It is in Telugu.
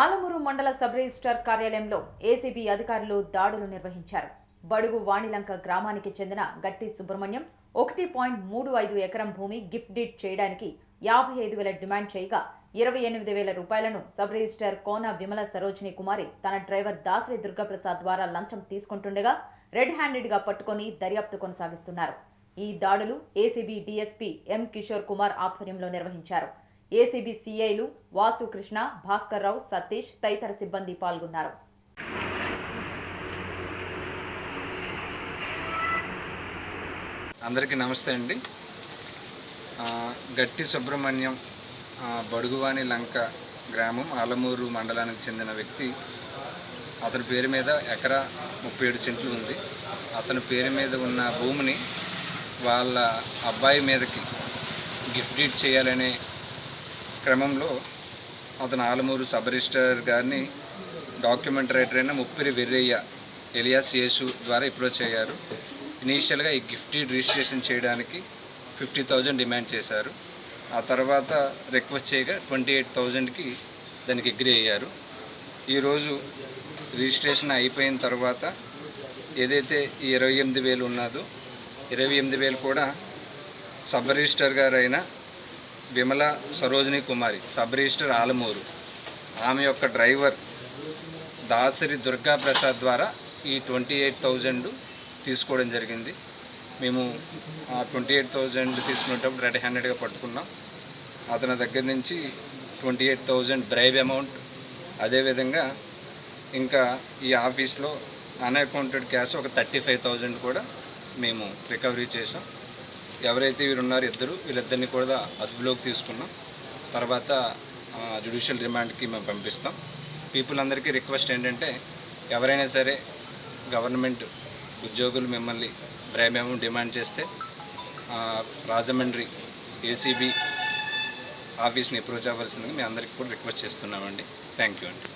ఆలమూరు మండల సబ్ రిజిస్ట్రార్ కార్యాలయంలో ఏసీబీ అధికారులు దాడులు నిర్వహించారు. బడుగు వాణిలంక గ్రామానికి చెందిన గట్టి సుబ్రహ్మణ్యం 1.35 ఎకరం భూమి గిఫ్ట్ డీడ్ చేయడానికి 55,000 డిమాండ్ చేయగా 28,000 రూపాయలను సబ్ రిజిస్ట్రార్ కోన విమల సరోజిని కుమారి తన డ్రైవర్ దాసరి దుర్గాప్రసాద్ ద్వారా లంచం తీసుకుంటుండగా రెడ్ హ్యాండెడ్ గా పట్టుకొని దర్యాప్తు కొనసాగిస్తున్నారు. ఈ దాడులు ఏసీబీ డీఎస్పీ ఎం కిషోర్ కుమార్ ఆధ్వర్యంలో నిర్వహించారు. ఏసీబీ సీఐలు వాసు కృష్ణ, భాస్కర్ రావు, సతీష్ తదితర సిబ్బంది పాల్గొన్నారు. అందరికీ నమస్తే అండి. గట్టి సుబ్రహ్మణ్యం బడుగువాణి లంక గ్రామం ఆలమూరు మండలానికి చెందిన వ్యక్తి. అతని పేరు మీద ఎకరా 37 సెంట్లు ఉంది. అతని పేరు మీద ఉన్న భూమిని వాళ్ళ అబ్బాయి మీదకి గిఫ్ట్ డీడ్ చేయాలనే క్రమంలో అతను ఆలమూరు సబ్ రిజిస్ట్రార్ గారిని డాక్యుమెంట్ రైటర్ అయిన ముప్పిరి వెర్రయ్య ఎలియాస్ యేసు ద్వారా అప్రోచ్ అయ్యారు. ఇనీషియల్గా ఈ గిఫ్ట్ డీడ్ రిజిస్ట్రేషన్ చేయడానికి 50,000 డిమాండ్ చేశారు. ఆ తర్వాత రిక్వెస్ట్ చేయగా 28,000కి దానికి అగ్రీ అయ్యారు. ఈరోజు రిజిస్ట్రేషన్ అయిపోయిన తర్వాత ఏదైతే ఈ 28,000 ఉన్నదో 28,000 కూడా సబ్ రిజిస్ట్రార్ గారైన విమల సరోజిని కుమారి, సబ్ రిజిస్టర్ ఆలమూరు, ఆమె యొక్క డ్రైవర్ దాసరి దుర్గాప్రసాద్ ద్వారా ఈ 28,000 తీసుకోవడం జరిగింది. మేము ఆ 28,000 తీసుకునేటప్పుడు రెడ్ హ్యాండెడ్గా పట్టుకున్నాం. అతని దగ్గర నుంచి 28,000 బ్రైబ్ అమౌంట్, అదేవిధంగా ఇంకా ఈ ఆఫీస్లో అన్అకౌంటెడ్ క్యాష్ ఒక 35,000 కూడా మేము రికవరీ చేసాం. ఎవరైతే వీరున్నారో వీళ్ళిద్దరిని కూడా అదుపులోకి తీసుకున్నాం. తర్వాత జ్యుడిషియల్ రిమాండ్కి మేము పంపిస్తాం. పీపుల్ అందరికీ రిక్వెస్ట్ ఏంటంటే, ఎవరైనా సరే గవర్నమెంట్ ఉద్యోగులు మిమ్మల్ని బ్రైబ్ అమౌంట్ డిమాండ్ చేస్తే రాజమండ్రి ఏసీబీ ఆఫీస్ని అప్రోచ్ అవ్వాల్సిందని మీ అందరికీ కూడా రిక్వెస్ట్ చేస్తున్నామండి. థ్యాంక్ యూ అండి.